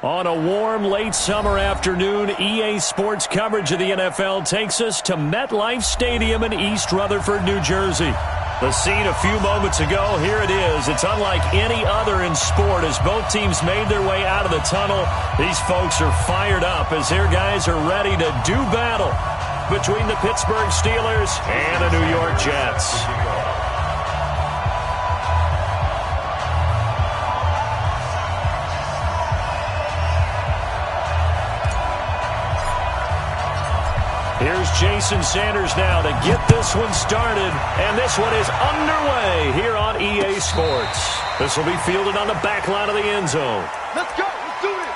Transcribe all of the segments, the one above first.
On a warm, late summer afternoon, EA Sports coverage of the NFL takes us to MetLife Stadium in East Rutherford, New Jersey. The scene a few moments ago, here it is. It's unlike any other in sport as both teams made their way out of the tunnel. These folks are fired up as their guys are ready to do battle between the Pittsburgh Steelers and the New York Jets. Here's Jason Sanders now to get this one started, and this one is underway here on EA Sports. This will be fielded on the back line of the end zone. Let's go. Let's do this.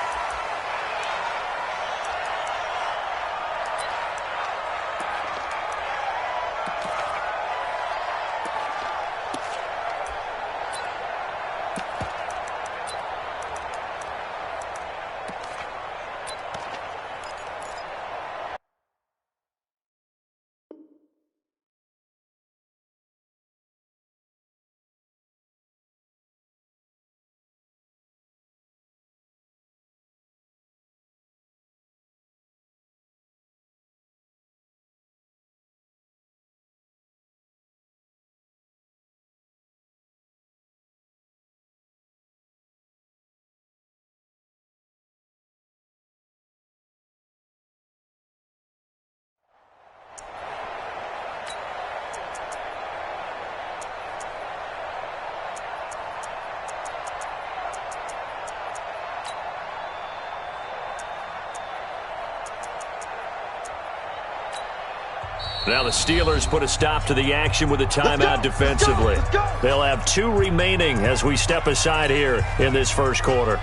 Now the Steelers put a stop to the action with a timeout defensively. They'll have 2 remaining as we step aside here in this first quarter.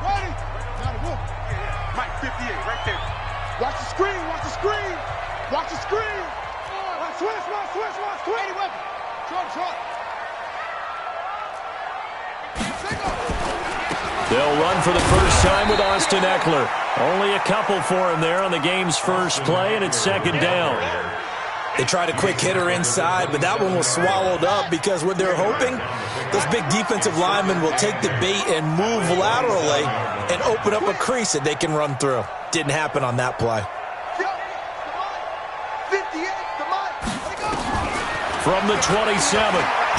Ready? Mike, 58, right there. Watch the screen, watch the screen. Watch the screen. Switch. Any weapon. Trump. They'll run for the first time with Austin Eckler. Only a couple for him there on the game's first play, and it's second down. They tried a quick hitter inside, but that one was swallowed up because what they're hoping, those big defensive linemen will take the bait and move laterally and open up a crease that they can run through. Didn't happen on that play. From the 27,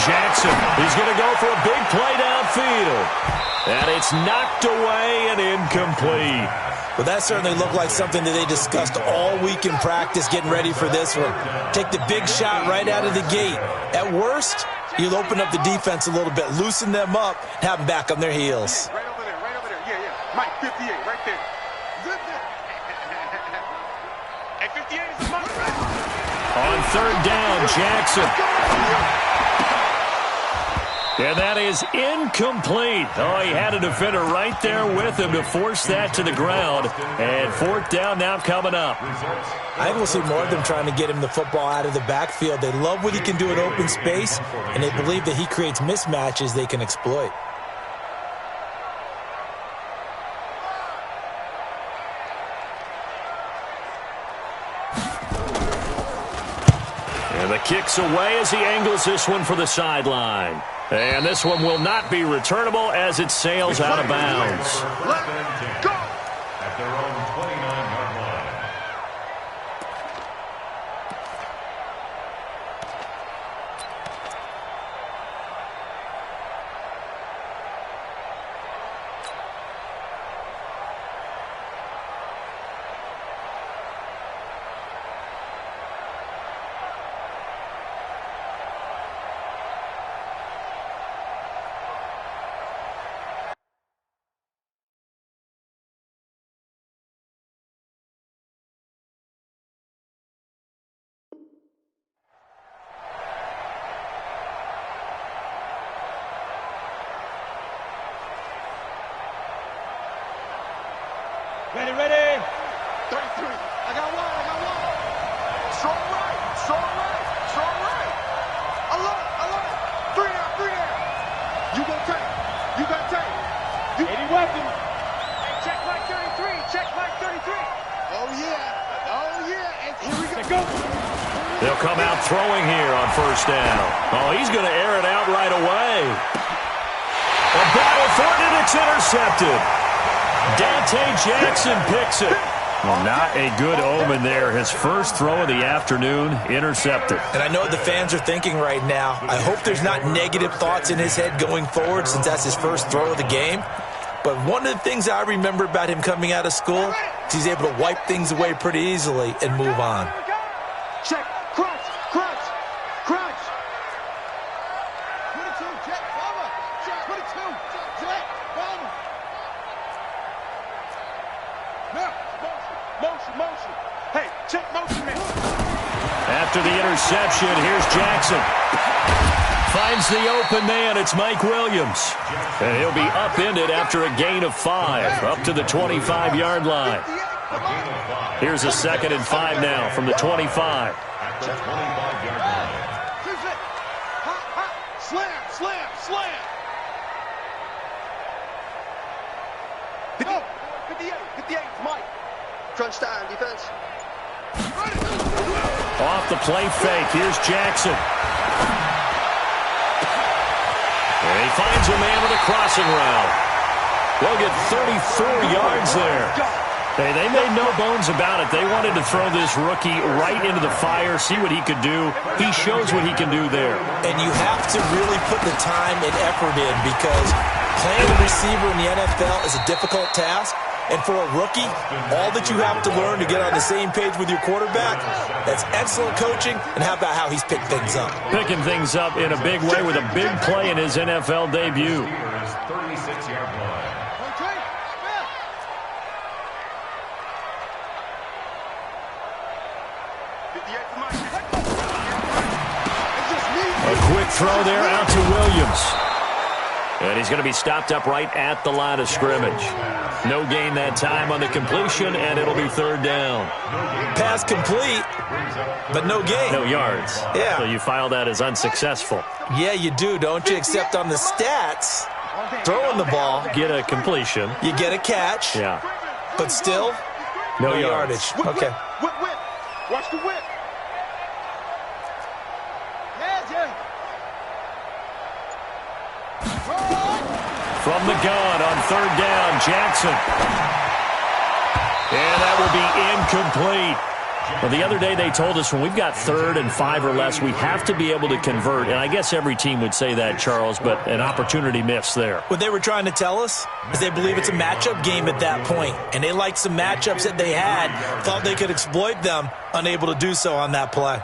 Jackson is going to go for a big play downfield. And it's knocked away and incomplete. Well, that certainly looked like something that they discussed all week in practice getting ready for this one. Take the big shot right out of the gate. At worst, you'll open up the defense a little bit, loosen them up, have them back on their heels. Right over there. Yeah. Mike, 58, right there. Hey, 58 is a monster. On third down, Jackson. And that is incomplete. Oh, he had a defender right there with him to force that to the ground. And fourth down now coming up. I think we'll see more of them trying to get him the football out of the backfield. They love what he can do in open space, and they believe that he creates mismatches they can exploit. And the kick's away as he angles this one for the sideline. And this one will not be returnable as it sails out of bounds. Let's go! At their own 29-yard line. Ready. 33. I got one. Strong right. Alert. 3 down. You got tape. Any weapon. Hey, check Mike 33. Oh, yeah. And here we go. come out throwing here on first down. Oh, he's going to air it out right away. A battle for it, and it's intercepted. Dante Jackson picks it. Well, not a good omen there. His first throw of the afternoon, intercepted. And I know what the fans are thinking right now. I hope there's not negative thoughts in his head going forward since that's his first throw of the game. But one of the things I remember about him coming out of school is he's able to wipe things away pretty easily and move on. Check. Crunch. Crunch. Crunch. 22. Jet. Bomber. Jet. 22. Jet. Bomber. Now. Motion. Motion. Hey, check motion, man. After the interception, here's Jackson. Finds the open man. It's Mike Williams. And he'll be upended after a gain of 5, up to the 25-yard line. Here's a 2nd and 5 now from the 25. At the 25-yard line. Slam, slam, slam. Go. 58, 58, Mike. Crunch time, defense. Off the play fake. Here's Jackson. And he finds a man with a crossing route. They'll get 34 yards there. Hey, they made no bones about it. They wanted to throw this rookie right into the fire, see what he could do. He shows what he can do there. And you have to really put the time and effort in because playing a receiver in the NFL is a difficult task. And for a rookie, all that you have to learn to get on the same page with your quarterback, that's excellent coaching. And how about how he's picked things up? Picking things up in a big way with a big play in his NFL debut. 36-yard line. A quick throw there out to Williams. And he's going to be stopped up right at the line of scrimmage. No gain that time on the completion, and it'll be 3rd down. Pass complete, but no gain. No yards. Yeah. So you file that as unsuccessful. Yeah, you do, don't you? Except on the stats, throwing the ball, Get a completion. you get a catch, Yeah. but still, No yardage. yards. Okay. Whip, whip. Watch the whip. From the gun on 3rd down, Jackson. And that will be incomplete. Well, the other day they told us when we've got 3rd and 5 or less, we have to be able to convert. And I guess every team would say that, Charles, but an opportunity missed there. What they were trying to tell us is they believe it's a matchup game at that point, and they liked some matchups that they had, thought they could exploit them, unable to do so on that play.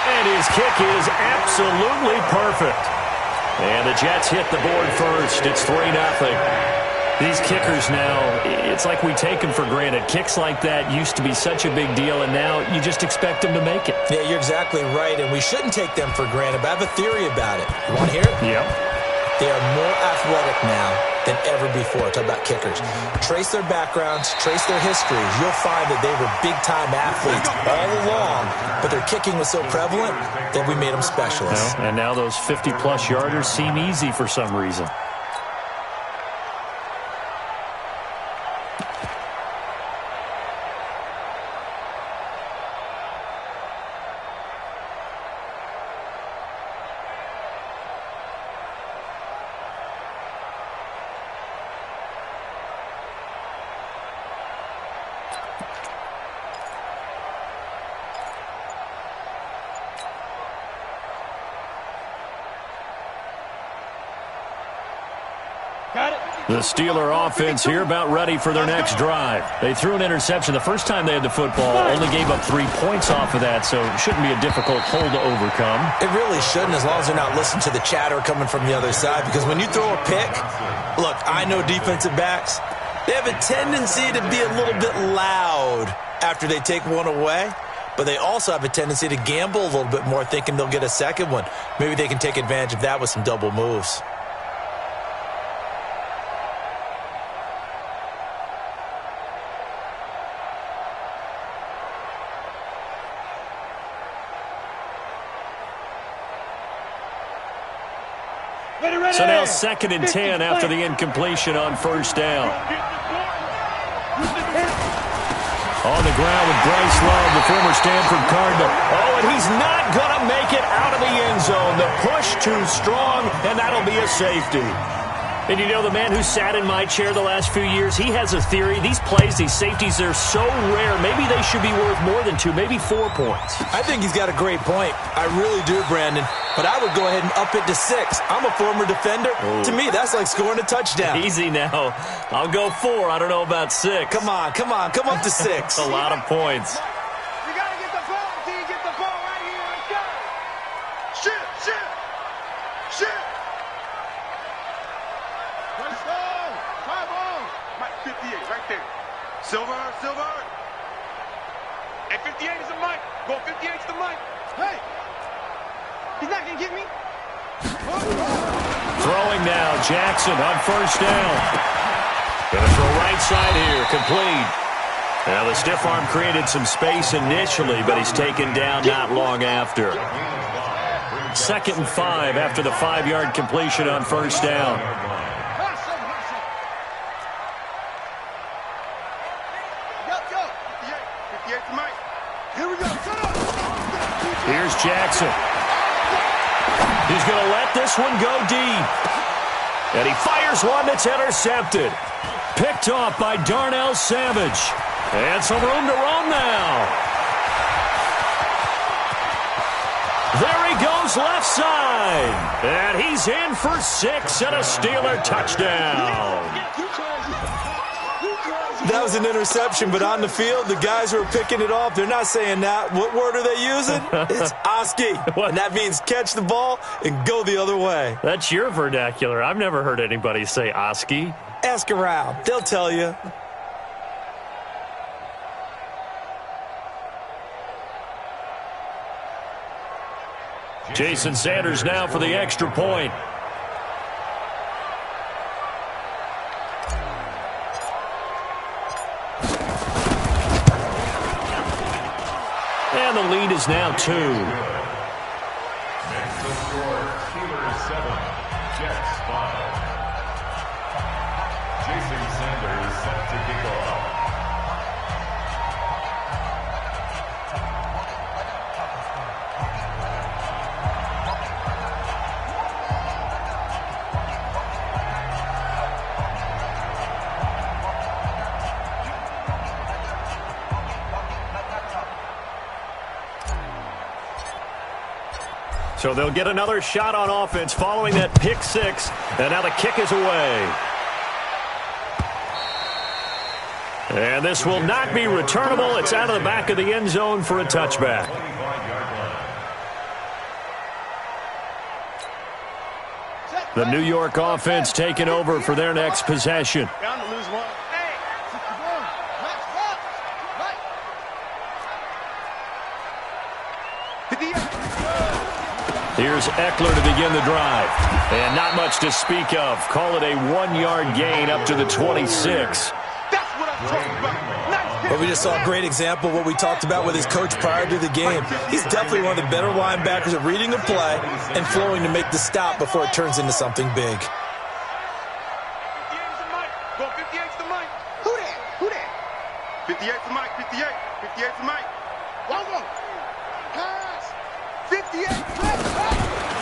And his kick is absolutely perfect. And the Jets hit the board first. It's 3-0. These kickers now, it's like we take them for granted. Kicks like that used to be such a big deal, and now you just expect them to make it. Yeah, you're exactly right, and we shouldn't take them for granted, but I have a theory about it. You want to hear it? Yep. They are more athletic now than ever before. Talk about kickers. Trace their backgrounds, trace their histories. You'll find that they were big-time athletes all along, but their kicking was so prevalent that we made them specialists. And now those 50-plus yarders seem easy for some reason. The Steeler offense here about ready for their next drive. They threw an interception the first time they had the football, only gave up 3 points off of that, so it shouldn't be a difficult hole to overcome. It really shouldn't, as long as they're not listening to the chatter coming from the other side, because when you throw a pick, look, I know defensive backs, they have a tendency to be a little bit loud after they take one away, but they also have a tendency to gamble a little bit more, thinking they'll get a second one. Maybe they can take advantage of that with some double moves. So now 2nd and 10 after the incompletion on first down. On the ground with Bryce Love, the former Stanford Cardinal. Oh, and he's not going to make it out of the end zone. The push too strong, and that'll be a safety. And you know, the man who sat in my chair the last few years, he has a theory. These plays, these safeties, they're so rare. Maybe they should be worth more than 2, maybe 4 points. I think he's got a great point. I really do, Brandon. But I would go ahead and up it to 6. I'm a former defender. Ooh. To me, that's like scoring a touchdown. Easy now. I'll go 4. I don't know about 6. Come on. Come up to 6. A lot of points. You got to get the ball, D. Get the ball right here. Let's go. Shit. Let's go. 5-0. Mike, 58 right there. Silver. And 58 is the Mike. Go 58 to the Mike. Hey. He's not going to get me. Throwing now, Jackson on first down. Going to throw right side here, complete. Now the stiff arm created some space initially, but he's taken down not long after. 2nd and 5 after the 5-yard completion on first down. Here we go. Here's Jackson. He's going to let this one go deep. And he fires one that's intercepted. Picked off by Darnell Savage. And some room to roam now. There he goes left side. And he's in for 6 and a Steeler touchdown. That was an interception, but on the field, the guys who are picking it off, they're not saying that. What word are they using? It's Oski. And that means catch the ball and go the other way. That's your vernacular. I've never heard anybody say Oski. Ask around. They'll tell you. Jason Sanders now for the extra point. And the lead is now 2. Next to score, Steelers 7, Jets 5. Jason Sanders set to kick off. So they'll get another shot on offense following that pick 6. And now the kick is away. And this will not be returnable. It's out of the back of the end zone for a touchback. The New York offense taking over for their next possession. Bound to lose one. Hey. Here's Eckler to begin the drive. And not much to speak of. Call it a 1-yard gain up to the 26. That's what I'm talking about. Nice. But we just saw a great example of what we talked about with his coach prior to the game. He's definitely one of the better linebackers at reading the play and flowing to make the stop before it turns into something big. 58 to Mike. Go 58 to Mike. Who that? 58 to Mike. 58 to Mike. One more. Pass. 58.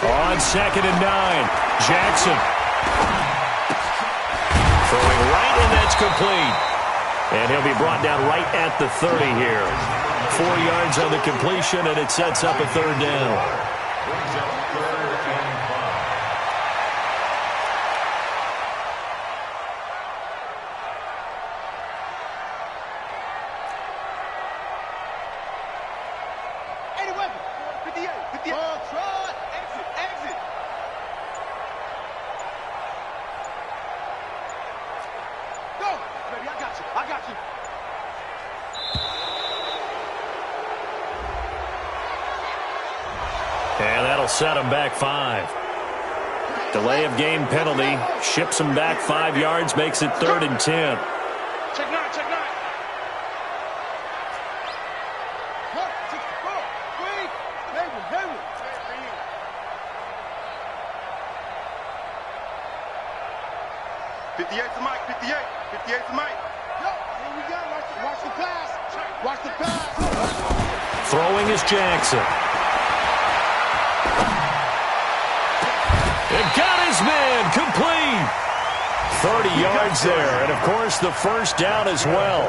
On 2nd and 9, Jackson. Throwing right, and that's complete. And he'll be brought down right at the 30 here. 4 yards on the completion, and it sets up a 3rd down. Brings up 3rd and 5. Any weapon. 58. Ball, try. Exit. Go. Baby, I got you. And that'll set him back 5. Delay of game penalty. Ships him back 5 yards, makes it 3rd and 10. Check 9. To Mike. 58 to Mike. Yo, here we go. Watch the pass. Check. Watch the pass. Throwing is Jackson. And got his man complete. 30 yards there, and of course the first down as well.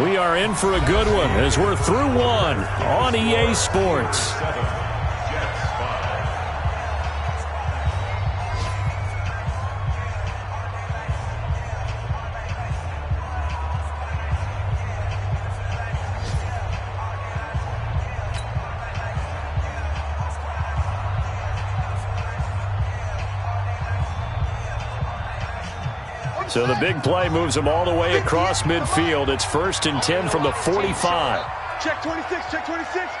We are in for a good one as we're through one on EA Sports. So the big play moves them all the way across midfield. It's 1st and 10 from the 45. Check 26, check 26.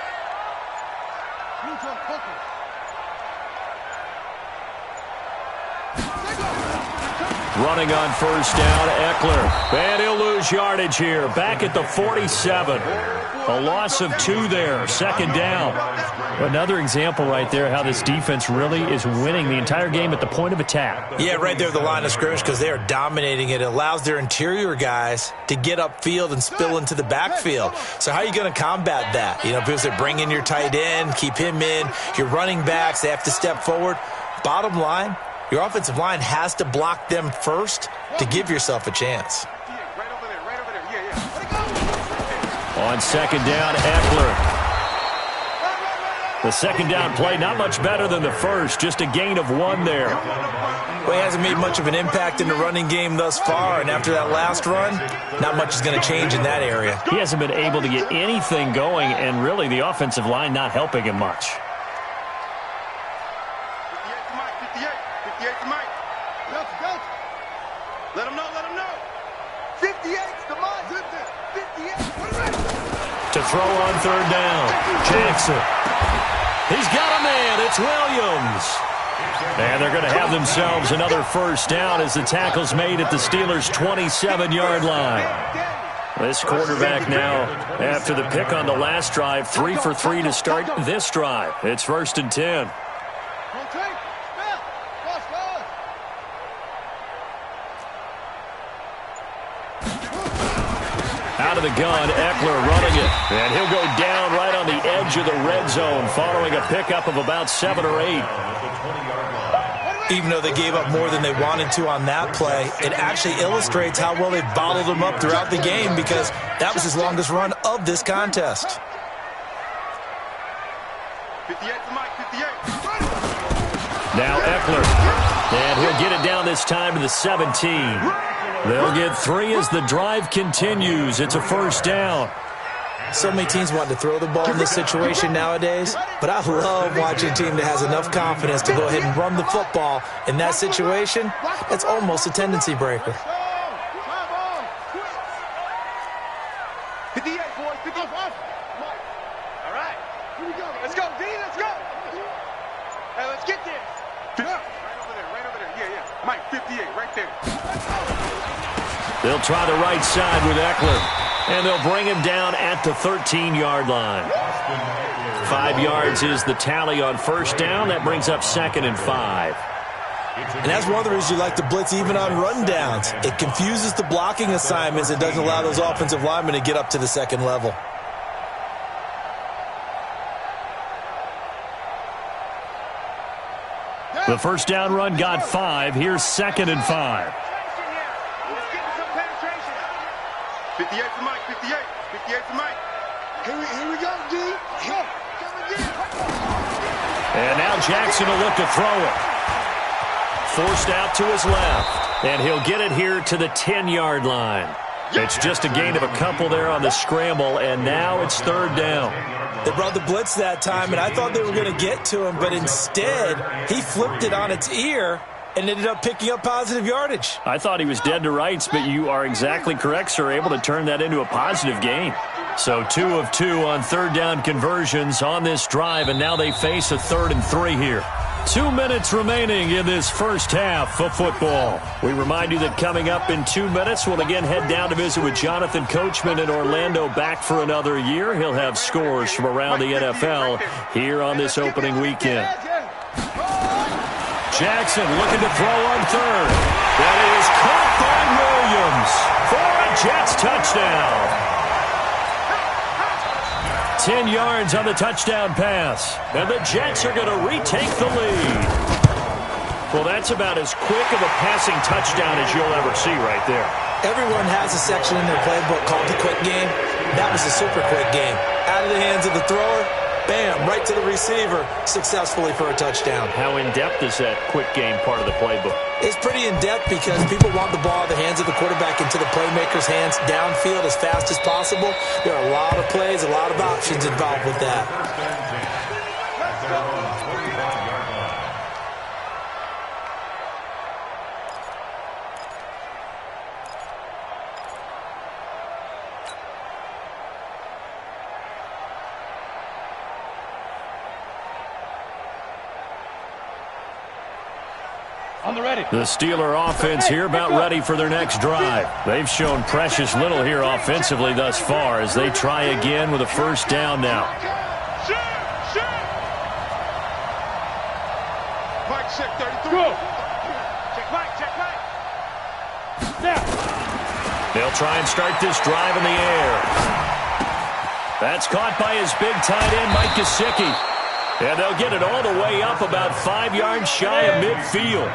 Running on first down, Eckler. And he'll lose yardage here. Back at the 47. A loss of 2 there. 2nd down. Another example right there how this defense really is winning the entire game at the point of attack. Yeah, right there at the line of scrimmage because they are dominating it. It allows their interior guys to get upfield and spill into the backfield. So how are you going to combat that? You know, because they bring in your tight end, keep him in. Your running backs, they have to step forward. Bottom line, your offensive line has to block them first to give yourself a chance. Right over there, right over there. Yeah. On 2nd down, Eckler. The 2nd down play, not much better than the first, just a gain of 1 there. Well, he hasn't made much of an impact in the running game thus far, and after that last run, not much is going to change in that area. He hasn't been able to get anything going, and really the offensive line not helping him much. 58 to Mike, 58 to Mike. Go. Let him know, let him know. 58 to Mike. 58. To throw on 3rd down, Jackson. He's got a man. It's Williams. And they're going to have themselves another first down as the tackle's made at the Steelers' 27-yard line. This quarterback now, after the pick on the last drive, 3 for 3 to start this drive. It's 1st and 10. Out of the gun, Eckler running it. And he'll go down right on the edge of the red zone following a pickup of about 7 or 8. Even though they gave up more than they wanted to on that play, it actually illustrates how well they bottled them up throughout the game because that was his longest run of this contest. 58 to Mike, 58. Now Eckler. And he'll get it down this time to the 17. They'll get 3 as the drive continues. It's a first down. So many teams want to throw the ball in this situation nowadays, but I love watching a team that has enough confidence to go ahead and run the football in that situation. That's almost a tendency breaker. 58, boys, 55. All right, here we go. Let's go, D, let's go. Hey, let's get this. Right over there. Yeah. Mike, 58, right there. They'll try the right side with Eckler, and they'll bring him down at the 13-yard line. 5 yards is the tally on first down. That brings up 2nd and 5. And that's one of the reasons you like to blitz even on rundowns. It confuses the blocking assignments. It doesn't allow those offensive linemen to get up to the second level. The first down run got 5. Here's 2nd and 5. 58 to Mike, 58 to Mike. Here we go, D. And now Jackson will look to throw it. Forced out to his left. And he'll get it here to the 10-yard line. It's just a gain of a couple there on the scramble, and now it's 3rd down. They brought the blitz that time, and I thought they were going to get to him, but instead he flipped it on its ear and ended up picking up positive yardage. I thought he was dead to rights, but you are exactly correct, sir, able to turn that into a positive gain. So 2 of 2 on 3rd down conversions on this drive, and now they face a 3rd and 3 here. 2 minutes remaining in this first half of football. We remind you that coming up in 2 minutes, we'll again head down to visit with Jonathan Coachman in Orlando, back for another year. He'll have scores from around the NFL here on this opening weekend. Jackson looking to throw on 3rd. That is caught by Williams. Williams for a Jets touchdown. 10 yards on the touchdown pass. And the Jets are going to retake the lead. Well, that's about as quick of a passing touchdown as you'll ever see right there. Everyone has a section in their playbook called the quick game. That was a super quick game. Out of the hands of the thrower, bam, right to the receiver, successfully for a touchdown. How in-depth is that quick game part of the playbook? It's pretty in-depth because people want the ball out of the hands of the quarterback into the playmaker's hands downfield as fast as possible. There are a lot of plays, a lot of options involved with that. The Steeler offense here about ready for their next drive. They've shown precious little here offensively thus far as they try again with a first down now. Mike, check 33. Check Mike, check Mike. They'll try and start this drive in the air. That's caught by his big tight end, Mike Gesicki. And they'll get it all the way up about 5 yards shy of midfield.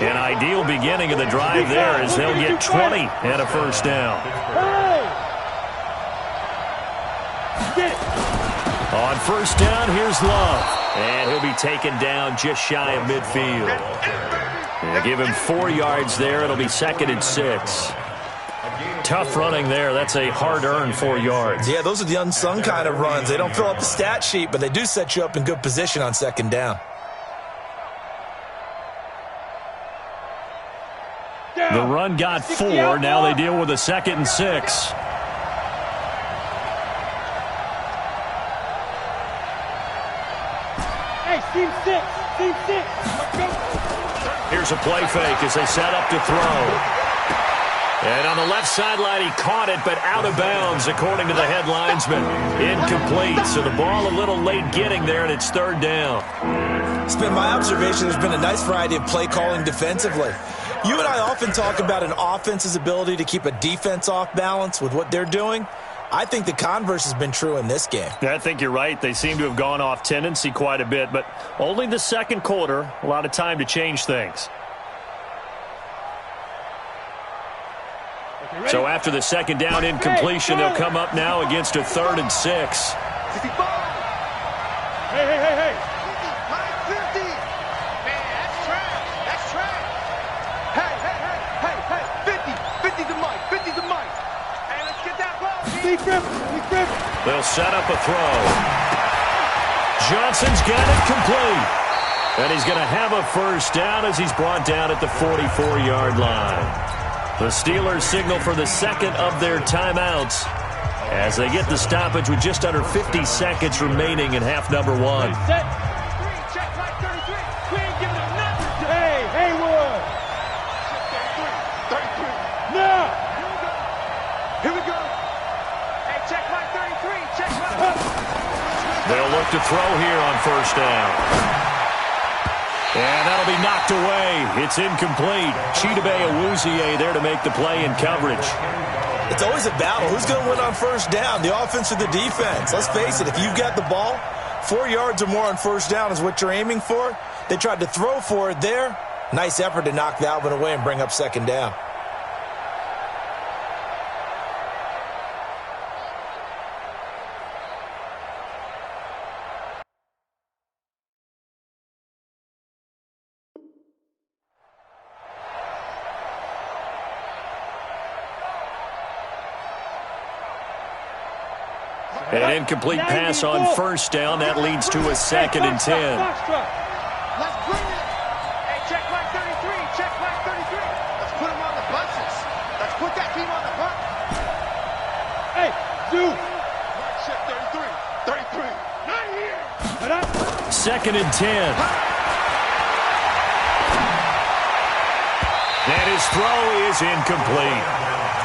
An ideal beginning of the drive there as they'll get 20 and a first down. On first down, here's Love. And he'll be taken down just shy of midfield. And give him 4 yards there. It'll be 2nd and 6. Tough running there. That's a hard-earned 4 yards. Yeah, those are the unsung kind of runs. They don't fill up the stat sheet, but they do set you up in good position on 2nd down. The run got 4. Now they deal with a 2nd and 6. Hey, team 6. Team 6. Here's a play fake as they set up to throw. And on the left sideline, he caught it, but out of bounds, according to the head linesman. Incomplete, so the ball a little late getting there, and it's 3rd down. It's been my observation there's been a nice variety of play calling defensively. You and I often talk about an offense's ability to keep a defense off balance with what they're doing. I think the converse has been true in this game. I think you're right. They seem to have gone off tendency quite a bit, but only the 2nd quarter, a lot of time to change things. So after the 2nd down incompletion, they'll come up now against a 3rd and 6. Hey. 50. Man, that's trash. That's trash. Hey. 50 to Mike. 50 to Mike. Hey, let's get that ball. Be crippled. They'll set up a throw. Johnson's got it complete. And he's going to have a first down as he's brought down at the 44-yard line. The Steelers signal for the 2nd of their timeouts as they get the stoppage with just under 50 seconds remaining in half number 1. Set. Check Mike 33. We ain't giving him nothing. Hey, Haywood. 33. No. Here we go. Hey, check Mike 33. Check Mike. They'll look to throw here on first down. And that'll be knocked away. It's incomplete. Chidobe Awuzie there to make the play in coverage. It's always a battle. Who's going to win on first down, the offense or the defense? Let's face it, if you've got the ball, 4 yards or more on first down is what you're aiming for. They tried to throw for it there. Nice effort to knock that one away and bring up 2nd down. An incomplete pass on first down. That leads to a 2nd and 10. Let's bring it. Hey, check Mike 33. Check Mike 33. Let's put him on the buses. Let's put that team on the bus. Hey, Zeus. Mike, check 33. 33. Not here. 2nd and 10. And his throw is incomplete.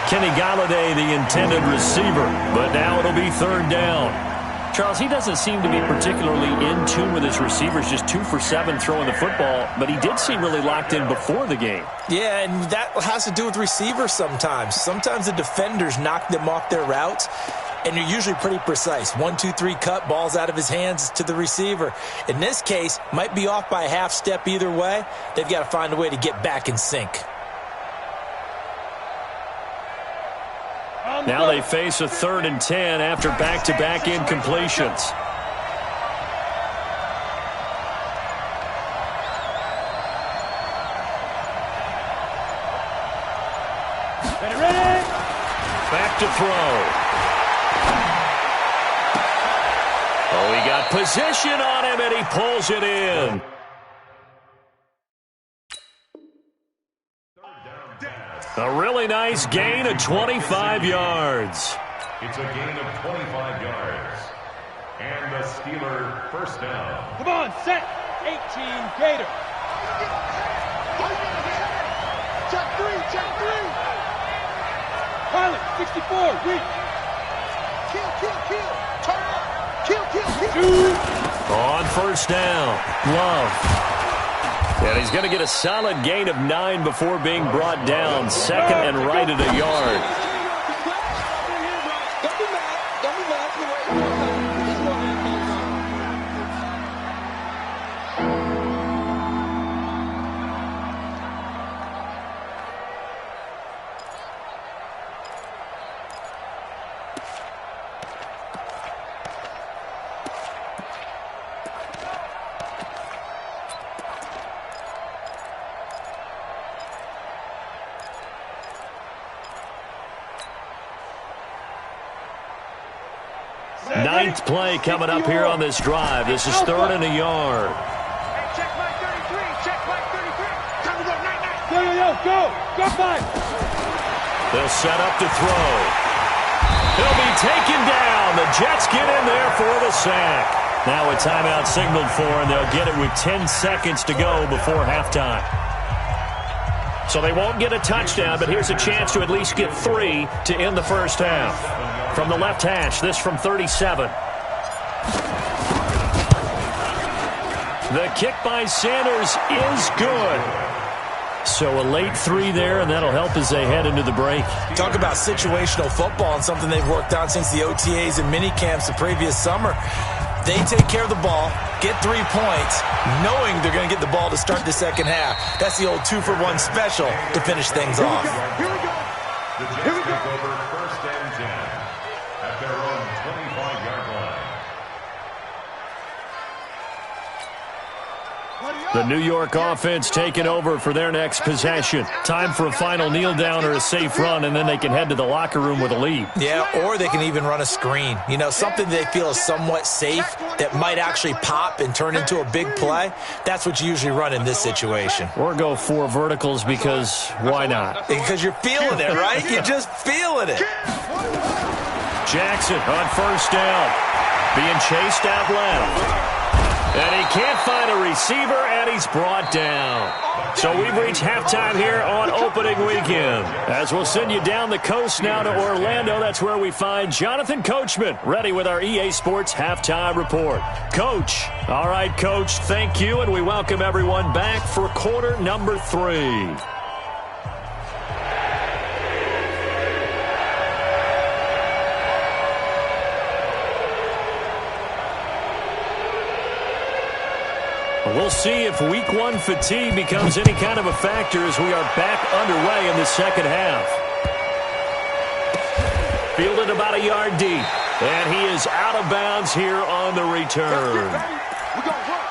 Kenny Golladay, the intended receiver, but now it'll be 3rd down. Charles, he doesn't seem to be particularly in tune with his receivers, just 2 for 7 throwing the football, but he did seem really locked in before the game. Yeah, and that has to do with receivers sometimes. Sometimes the defenders knock them off their routes, and you're usually pretty precise. 1, 2, 3 cut, ball's out of his hands to the receiver. In this case, might be off by a half step either way. They've got to find a way to get back in sync. Now they face a 3rd and 10 after back-to-back incompletions. Ready? Back to throw. Oh, he got position on him, and he pulls it in. A really nice gain of 25 yards. It's a gain of 25 yards. And the Steeler first down. Come on, set. 18 Gator. Check 3, check 3. Pilot, 64, weak. Kill, kill, kill. Turn up. Kill, kill, kill. On first down, Love. And he's going to get a solid gain of 9 before being brought down. 2nd and right at a yard. Ninth play coming up here on this drive. This is 3rd and a yard. Hey, check my 33. Check my 33. Time to go, 9-9. Yo, go. Go 5. They'll set up to throw. He'll be taken down. The Jets get in there for the sack. Now a timeout signaled for, and they'll get it with 10 seconds to go before halftime. So they won't get a touchdown, but here's a chance to at least get 3 to end the first half. From the left hash, this from 37. The kick by Sanders is good. So a late 3 there, and that'll help as they head into the break. Talk about situational football and something they've worked on since the OTAs and mini camps the previous summer. They take care of the ball, get 3 points, knowing they're going to get the ball to start the second half. That's the old 2-for-1 special to finish things off. Here we go. The Jets take over 1st and 10 at their own 25-yard line. The New York offense taking over for their next possession. Time for a final kneel down or a safe run, and then they can head to the locker room with a lead. Yeah, or they can even run a screen. You know, something they feel is somewhat safe that might actually pop and turn into a big play. That's what you usually run in this situation. Or go 4 verticals because why not? Because you're feeling it, right? You're just feeling it. Jackson on first down. Being chased out left. And he can't find a receiver, and he's brought down. So we've reached halftime here on opening weekend. As we'll send you down the coast now to Orlando, that's where we find Jonathan Coachman, ready with our EA Sports Halftime Report. Coach. All right, Coach, thank you, and we welcome everyone back for quarter number 3. We'll see if week 1 fatigue becomes any kind of a factor as we are back underway in the second half. Fielded about a yard deep, and he is out of bounds here on the return. We go run.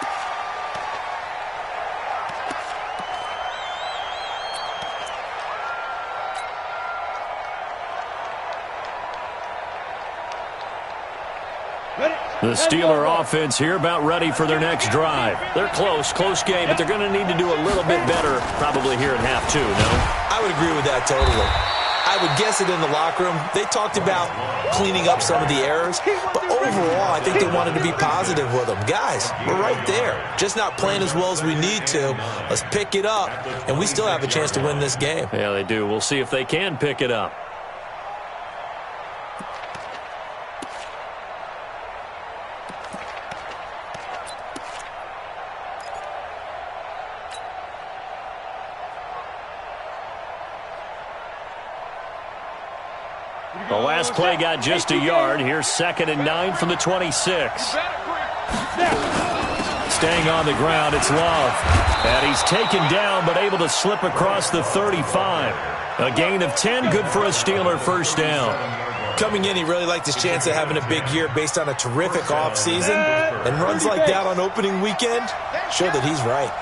The Steeler offense here about ready for their next drive. They're close game, but they're going to need to do a little bit better probably here in half 2, no? I would agree with that totally. I would guess it in the locker room. They talked about cleaning up some of the errors, but overall, I think they wanted to be positive with them. Guys, we're right there. Just not playing as well as we need to. Let's pick it up, and we still have a chance to win this game. Yeah, they do. We'll see if they can pick it up. The last play got just a yard. Here's 2nd and 9 from the 26. Staying on the ground, it's Love. And he's taken down but able to slip across the 35. A gain of 10, good for a Steeler first down. Coming in, he really liked his chance of having a big year based on a terrific offseason. And runs like that on opening weekend show that he's right.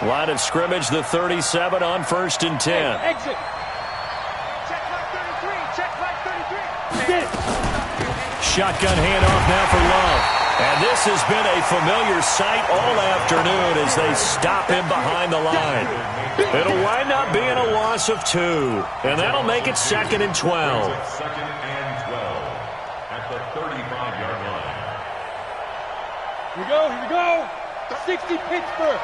Line of scrimmage, the 37 on 1st and 10. Exit. Shotgun handoff now for Love. And this has been a familiar sight all afternoon as they stop him behind the line. It'll wind up being a loss of 2. And that'll make it 2nd and 12. 2nd and 12 at the 35-yard line. Here we go. 60 Pittsburgh.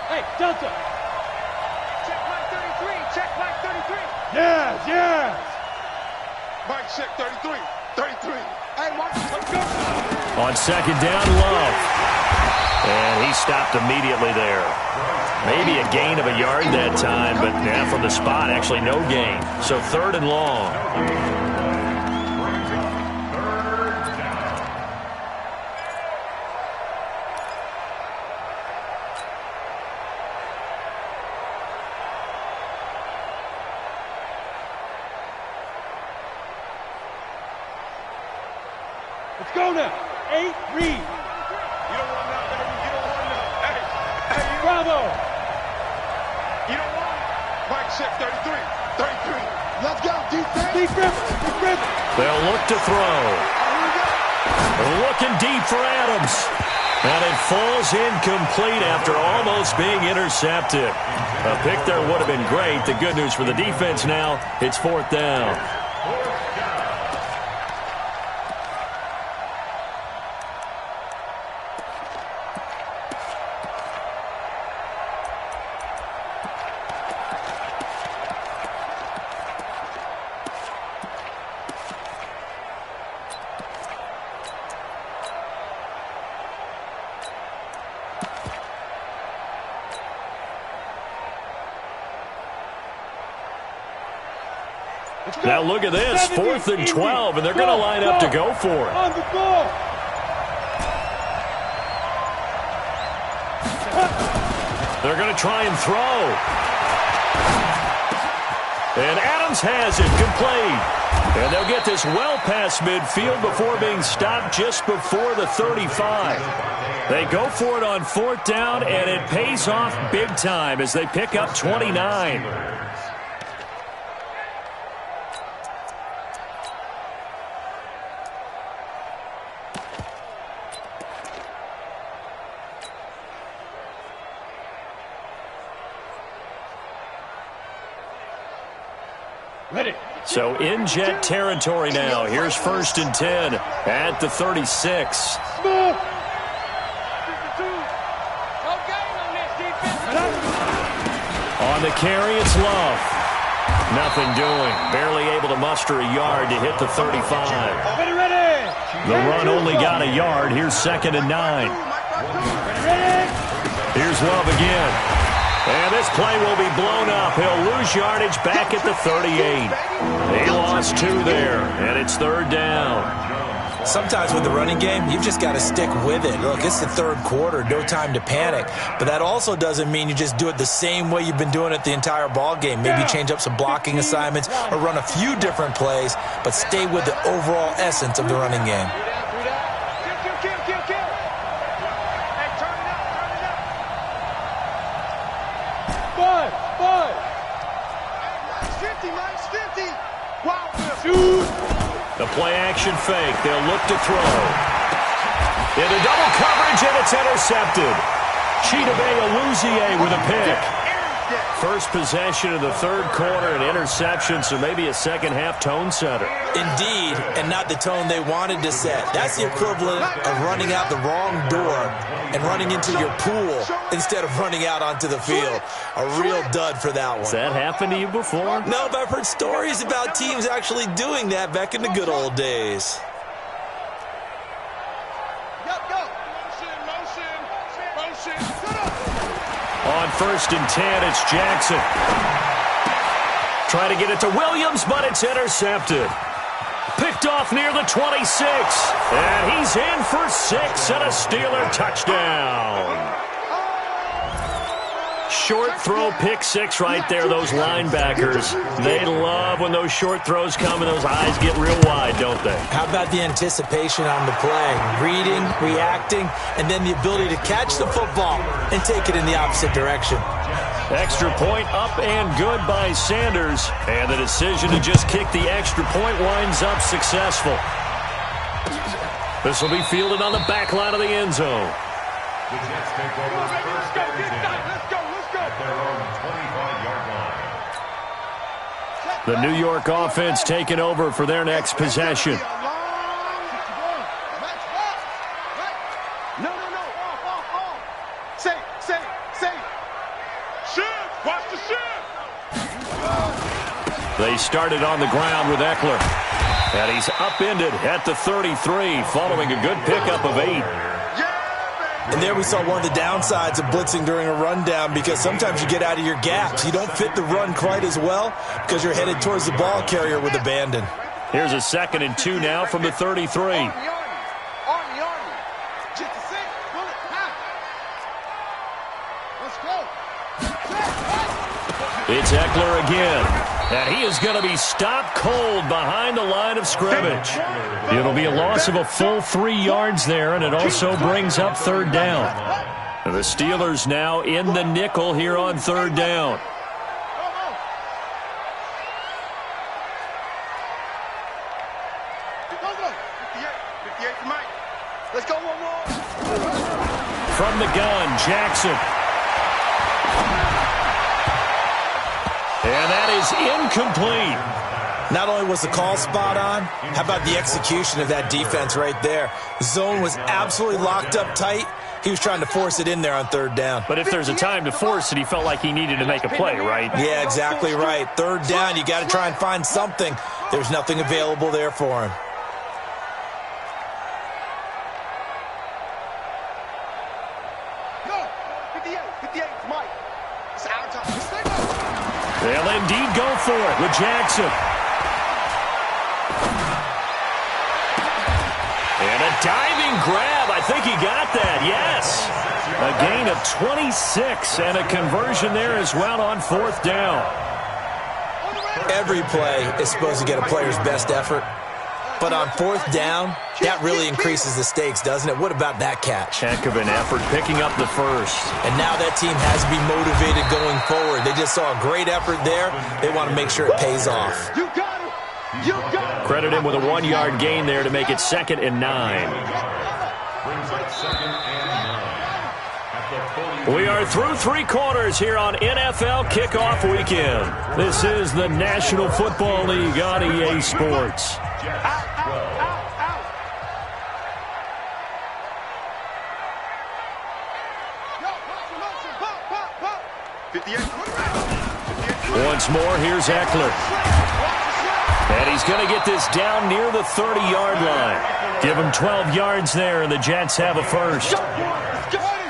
Hey, Delta. Check Mike 33. Check Mike 33. Yes. Mike, check 33. 33. Hey, Mike, let's go. On 2nd down, Love. And he stopped immediately there. Maybe a gain of a yard that time, but from the spot, actually no gain. So 3rd and long. Let's go now. 8, read. You don't want that, baby. You don't want that. Hey, Bravo. you don't want it. Mike, check 33. 33. Let's go, defense. Deep river. They'll look to throw. Here we go. They're looking deep for Adams. And it falls incomplete after almost being intercepted. A pick there would have been great. The good news for the defense now, it's 4th down. Now look at this, 4th and 12, and they're going to line up to go for it. On the ball. They're going to try and throw. And Adams has it, complete. And they'll get this well past midfield before being stopped just before the 35. They go for it on 4th down, and it pays off big time as they pick up 29. Ready. So in Jet territory now. Here's 1st and 10 at the 36. Move. On the carry, it's Love. Nothing doing. Barely able to muster a yard to hit the 35. Ready. The run only got a yard. Here's 2nd and 9. Ready. Here's Love again. And this play will be blown up. He'll lose yardage back at the 38. He lost 2 there, and it's 3rd down. Sometimes with the running game, you've just got to stick with it. Look, it's the 3rd quarter, no time to panic. But that also doesn't mean you just do it the same way you've been doing it the entire ball game. Maybe change up some blocking assignments or run a few different plays, but stay with the overall essence of the running game. Kill. Hey, turn it up. 5. Mike's 50. Wow. Shoot. The play-action fake. They'll look to throw. Into double coverage, and it's intercepted. Chidobe Awuzie with a pick. First possession of the 3rd quarter, an interception, so maybe a second-half tone setter. Indeed, and not the tone they wanted to set. That's the equivalent of running out the wrong door and running into your pool instead of running out onto the field. A real dud for that one. Has that happened to you before? No, but I've heard stories about teams actually doing that back in the good old days. Go. Motion. On 1st and 10, it's Jackson. Trying to get it to Williams, but it's intercepted. Picked off near the 26. And he's in for 6 and a Steeler touchdown. Short throw, pick 6 right there, those linebackers. They love when those short throws come and those eyes get real wide, don't they? How about the anticipation on the play? Reading, reacting, and then the ability to catch the football and take it in the opposite direction. Extra point up and good by Sanders. And the decision to just kick the extra point winds up successful. This will be fielded on the back line of the end zone. The Jets take over first and 10 at their own 25-yard line. The New York offense taking over for their next possession. No. Say. Shift. Watch the shift. They started on the ground with Eckler. And he's upended at the 33 following a good pickup of 8. And there we saw one of the downsides of blitzing during a rundown, because sometimes you get out of your gaps. You don't fit the run quite as well because you're headed towards the ball carrier with abandon. Here's a 2nd and 2 now from the 33. Army. It's Eckler again. And he is going to be stopped cold behind the line of scrimmage. It'll be a loss of a full 3 yards there, and it also brings up 3rd down. The Steelers now in the nickel here on 3rd down. Let's go one more. From the gun, Jackson. And that is incomplete. Not only was the call spot on, how about the execution of that defense right there? Zone was absolutely locked up tight. He was trying to force it in there on 3rd down. But if there's a time to force it, he felt like he needed to make a play, right? Yeah, exactly right. 3rd down, you got to try and find something. There's nothing available there for him. No, 58, Mike. It's our time. They'll indeed go for it with Jackson. And a diving grab. I think he got that, yes. A gain of 26 and a conversion there as well on 4th down. Every play is supposed to get a player's best effort. But on 4th down, that really increases the stakes, doesn't it? What about that catch? Heck of an effort picking up the first. And now that team has to be motivated going forward. They just saw a great effort there. They want to make sure it pays off. You got it. You got it. Credit him with a 1-yard gain there to make it 2nd and 9. Brings up 2nd and 9 at the 40. We are through 3 quarters here on NFL Kickoff Weekend. This is the National Football League on EA Sports. Once more, here's Eckler. And he's going to get this down near the 30-yard line. Give him 12 yards there, and the Jets have a first.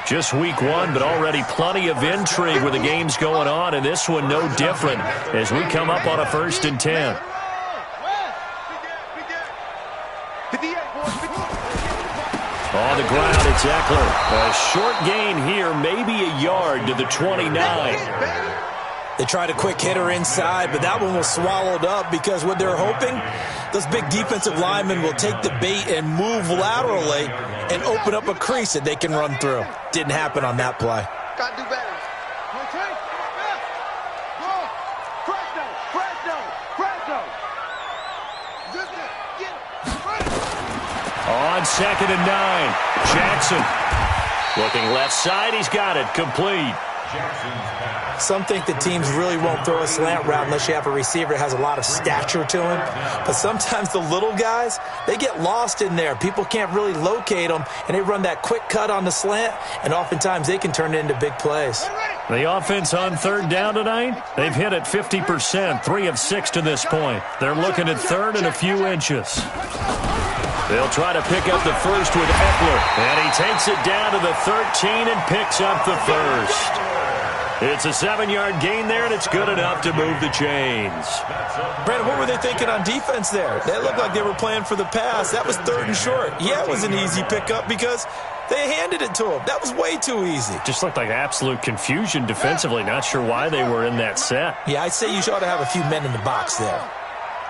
Just week 1, but already plenty of intrigue with the games going on, and this one no different as we come up on a 1st and 10. On the ground, it's Eckler. A short gain here, maybe a yard to the 29. They tried a quick hitter inside, but that one was swallowed up because what they're hoping, those big defensive linemen will take the bait and move laterally and open up a crease that they can run through. Didn't happen on that play. Got to do better. On 2nd and 9, Jackson. Looking left side, he's got it, complete. Some think the teams really won't throw a slant route unless you have a receiver that has a lot of stature to him. But sometimes the little guys, they get lost in there. People can't really locate them, and they run that quick cut on the slant, and oftentimes they can turn it into big plays. The offense on 3rd down tonight, they've hit it 50%, 3 of 6 to this point. They're looking at 3rd and a few inches. They'll try to pick up the first with Eckler, and he takes it down to the 13 and picks up the first. It's a 7-yard gain there, and it's good enough to move the chains. Brandon, what were they thinking on defense there? They looked like they were playing for the pass. That was 3rd and short. Yeah, it was an easy pickup because they handed it to them. That was way too easy. Just looked like absolute confusion defensively. Not sure why they were in that set. Yeah, I'd say you ought to have a few men in the box there.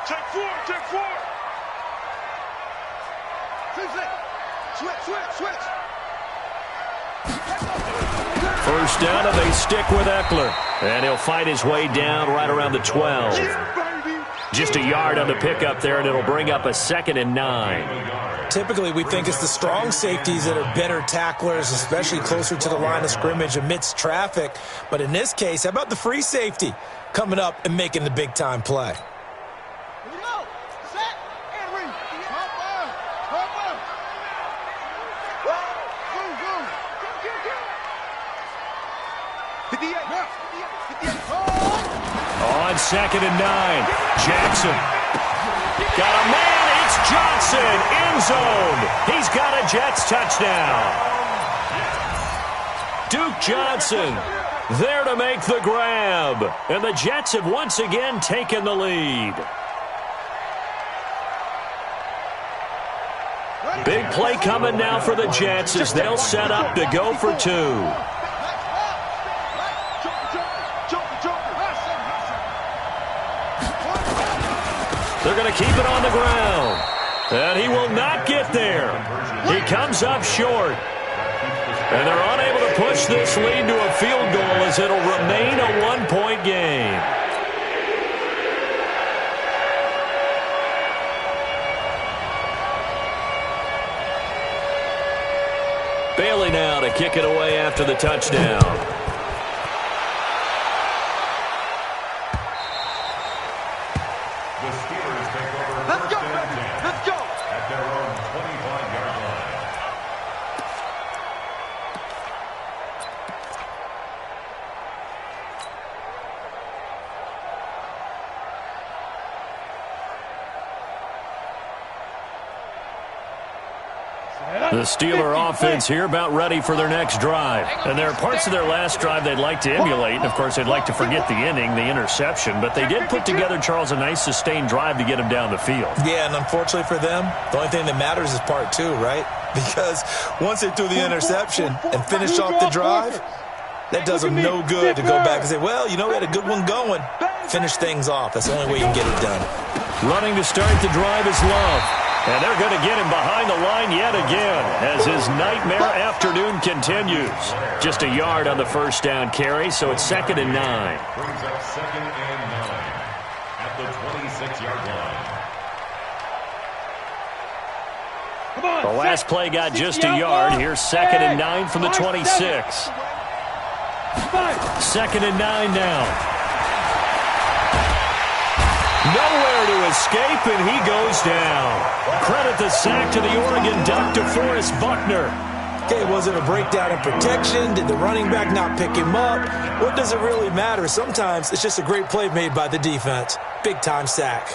Check 4, check 4. Switch. First down, and they stick with Eckler. And he'll fight his way down right around the 12. Just a yard on the pickup there, and it'll bring up a 2nd and 9. Typically, we think it's the strong safeties that are better tacklers, especially closer to the line of scrimmage amidst traffic. But in this case, how about the free safety coming up and making the big-time play? Here we go. Set. And read. Hop on. Boom. 58. On 2nd and 9, Jackson. Got a man, it's Johnson, end zone. He's got a Jets touchdown. Duke Johnson there to make the grab. And the Jets have once again taken the lead. Big play coming now for the Jets as they'll set up to go for 2. They're going to keep it on the ground. And he will not get there. He comes up short. And they're unable to push this lead to a field goal as it'll remain a 1-point game. Bailey now to kick it away after the touchdown. The Steeler offense here about ready for their next drive. And there are parts of their last drive they'd like to emulate. And, of course, they'd like to forget the ending, the interception. But they did put together, Charles, a nice sustained drive to get them down the field. Yeah, and unfortunately for them, the only thing that matters is part 2, right? Because once they threw the interception and finished off the drive, that does them no good to go back and say, well, you know, we had a good one going. Finish things off. That's the only way you can get it done. Running to start the drive is Love. And they're going to get him behind the line yet again as his nightmare afternoon continues. Just a yard on the first down carry, so it's 2nd and 9. Brings up 2nd and 9 at the 26-yard line. The last play got just a yard. Here's 2nd and 9 from the 26. 2nd and 9 now. Nowhere to escape, and he goes down. Credit the sack to the Oregon Duck, DeForest Buckner. Okay, was it a breakdown in protection? Did the running back not pick him up? What does it really matter? Sometimes it's just a great play made by the defense. Big-time sack.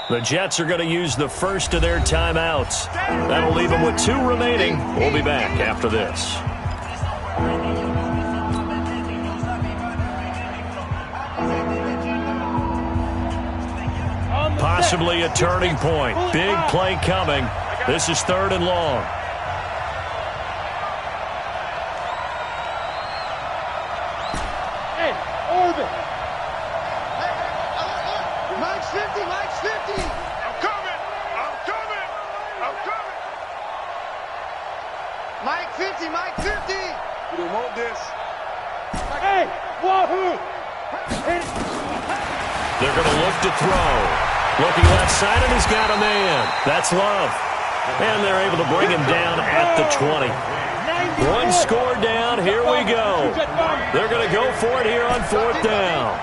The Jets are going to use the first of their timeouts. That'll leave them with 2 remaining. We'll be back after this. Possibly a turning point. Big play coming. This is 3rd and long. Hey, Orbit. Mike's 50. I'm coming. Mike 50. We don't want this. Hey, Wahoo. They're going to look to throw. Looking left side, and he's got a man. That's Love. And they're able to bring him down at the 20. 1 score down. Here we go. They're going to go for it here on 4th down.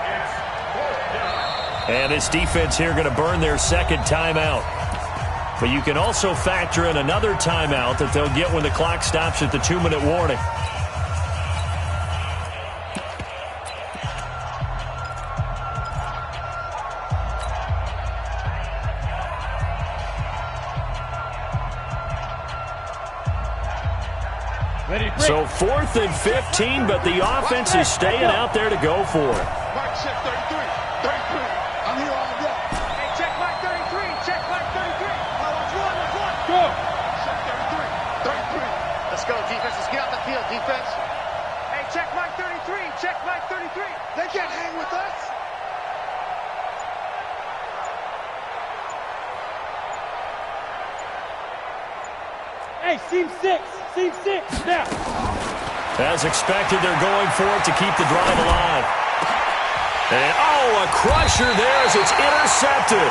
And this defense here going to burn their 2nd timeout. But you can also factor in another timeout that they'll get when the clock stops at the 2-minute warning. So 4th and 15, but the offense is staying out there to go for it. Mark check 33. 33. I'm here all day. Hey, check Mike 33. Check Mike 33. Let's run. Go. Check 33. 33. Let's go, defense. Let's get out the field, defense. Hey, check Mike 33. Check Mike 33. They can't hang with us. Hey, seam 6. Seam 6. Now. As expected, they're going for it to keep the drive alive. And, oh, a crusher there as it's intercepted.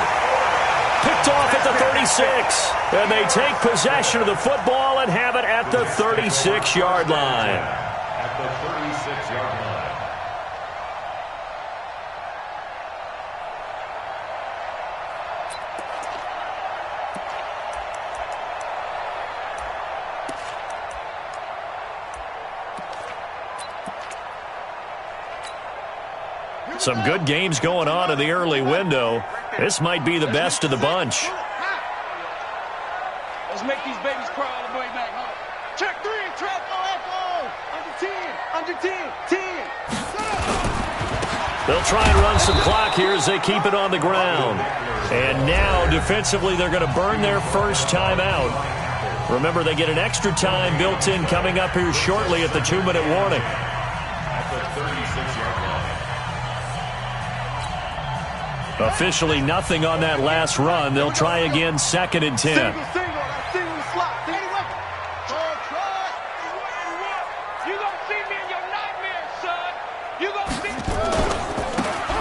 Picked off at the 36. And they take possession of the football and have it at the 36-yard line. At the 36-yard line. Some good games going on in the early window. This might be the best of the bunch. Let's make these babies cry all the way back home. Check 3, trap, echo. Under 10, 10. They'll try and run some clock here as they keep it on the ground. And now, defensively, they're going to burn their first time out. Remember, they get an extra time built in coming up here shortly at the 2-minute warning. At the 36-yard line. Officially nothing on that last run. They'll try again 2nd and 10. Single, slot. You gonna see me in your nightmares, son. You gonna see me.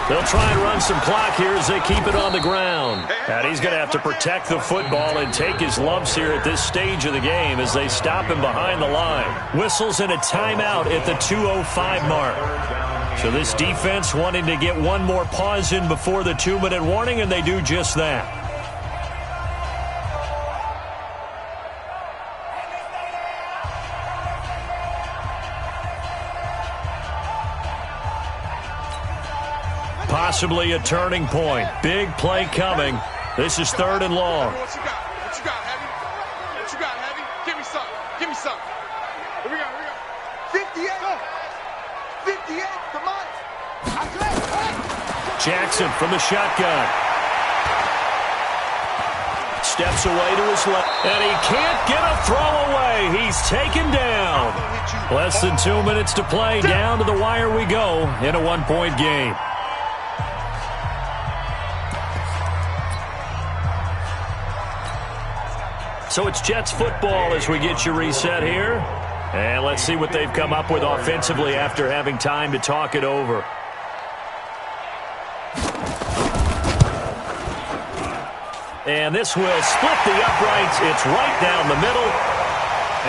They'll try and run some clock here as they keep it on the ground. And he's going to have to protect the football and take his lumps here at this stage of the game as they stop him behind the line. Whistles in a timeout at the 2:05 mark. So this defense wanting to get one more pause in before the 2-minute warning, and they do just that. Possibly a turning point. Big play coming. This is 3rd and long. What you got? What you got, Heavy? What you got, Heavy? Give me something. Give me something. Here we go. 58. 58. Come on. Jackson from the shotgun. Steps away to his left. And he can't get a throw away. He's taken down. Less than 2 minutes to play. Down to the wire we go in a 1-point game. So it's Jets football as we get you reset here. And let's see what they've come up with offensively after having time to talk it over. And this will split the uprights. It's right down the middle.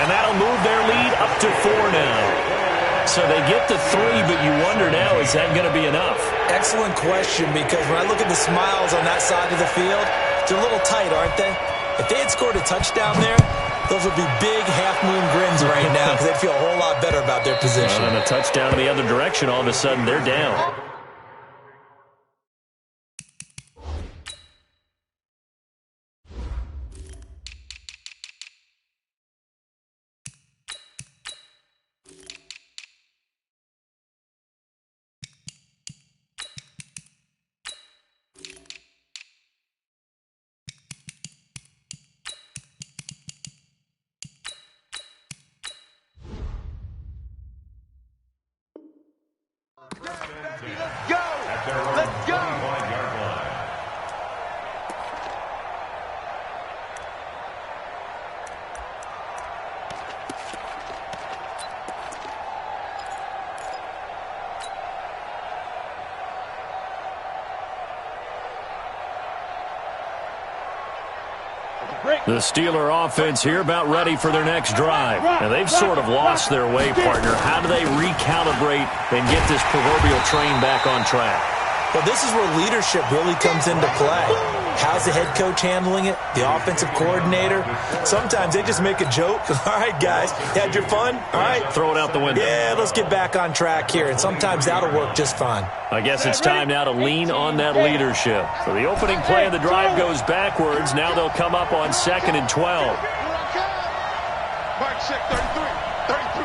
And that'll move their lead up to 4 now. So they get to 3, but you wonder now, is that going to be enough? Excellent question, because when I look at the smiles on that side of the field, they're a little tight, aren't they? If they had scored a touchdown there, those would be big half-moon grins right now because they'd feel a whole lot better about their position. And a touchdown in the other direction, all of a sudden they're down. Let's go. The Steeler offense here about ready for their next drive. And they've sort of lost their way, partner. How do they recalibrate and get this proverbial train back on track? Well, this is where leadership really comes into play. How's the head coach handling it? The offensive coordinator? Sometimes they just make a joke. All right, guys, you had your fun? All right. Throw it out the window. Yeah, let's get back on track here. And sometimes that'll work just fine. I guess it's time now to lean on that leadership. So the opening play of the drive goes backwards. Now they'll come up on 2nd and 12. Mark check 33. 33.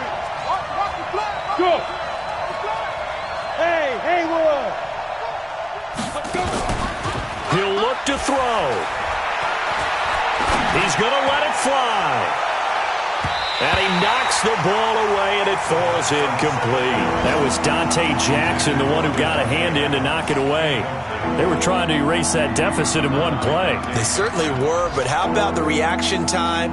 to throw. He's going to let it fly. And he knocks the ball away, and it falls incomplete. That was Dante Jackson, the one who got a hand in to knock it away. They were trying to erase that deficit in one play. They certainly were, but how about the reaction time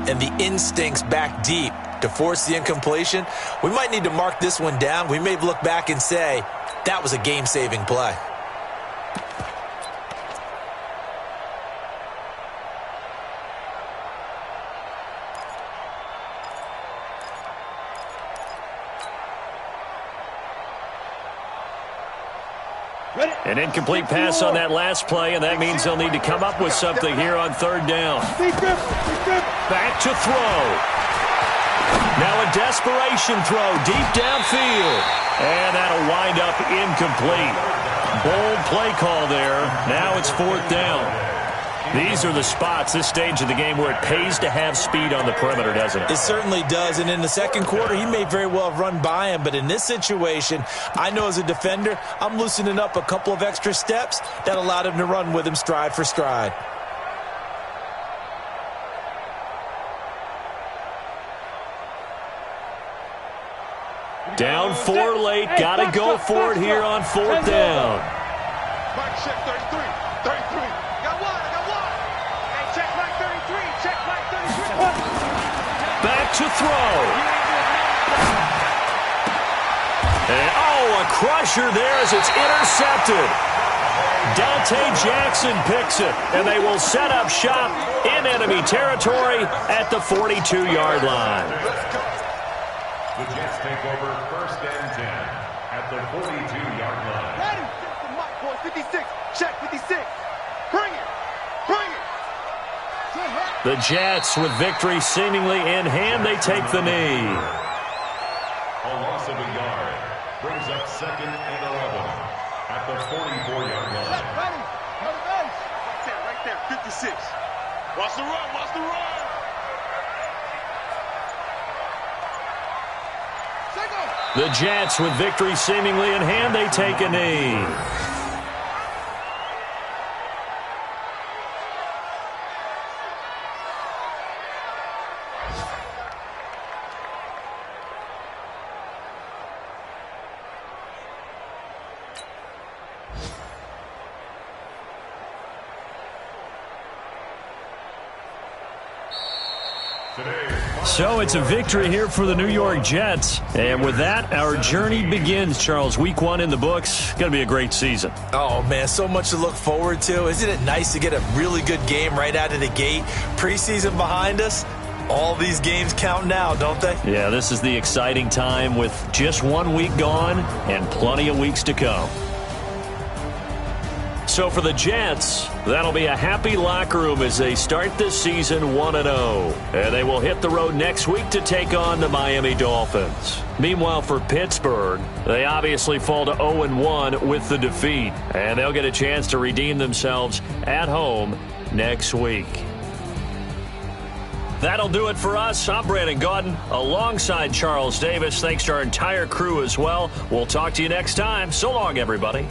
and the instincts back deep to force the incompletion? We might need to mark this one down. We may look back and say, that was a game-saving play. An incomplete pass on that last play, and that means they'll need to come up with something here on third down. Back to throw. Now a desperation throw deep downfield. And that'll wind up incomplete. Bold play call there. Now it's fourth down. These are the spots, this stage of the game, where it pays to have speed on the perimeter, doesn't it? It certainly does, and in the second quarter, he may very well have run by him, but in this situation, I know as a defender, I'm loosening up a couple of extra steps that allowed him to run with him stride for stride. Down 4 late, got to go for it here on fourth down. Mike, check 33, 33. Back to throw. And, a crusher there as it's intercepted. Dante Jackson picks it, and they will set up shop in enemy territory at the 42-yard line. The Jets take over first and 10 at the 42-yard line. Ready? Mike, boy, 56. Check 56. Bring it. Bring it. The Jets, with victory seemingly in hand, they take the knee. A loss of a yard brings up second and 11 at the 44-yard line. Ready? Right there, 56. Watch the run, watch the run. The Jets, with victory seemingly in hand, they take a knee. So it's a victory here for the New York Jets. And with that, our journey begins, Charles. Week 1 in the books. Going to be a great season. Oh, man, so much to look forward to. Isn't it nice to get a really good game right out of the gate? Preseason behind us. All these games count now, don't they? Yeah, this is the exciting time with just 1 week gone and plenty of weeks to come. So for the Jets, that'll be a happy locker room as they start this season 1-0. And they will hit the road next week to take on the Miami Dolphins. Meanwhile, for Pittsburgh, they obviously fall to 0-1 with the defeat. And they'll get a chance to redeem themselves at home next week. That'll do it for us. I'm Brandon Gaudin alongside Charles Davis. Thanks to our entire crew as well. We'll talk to you next time. So long, everybody.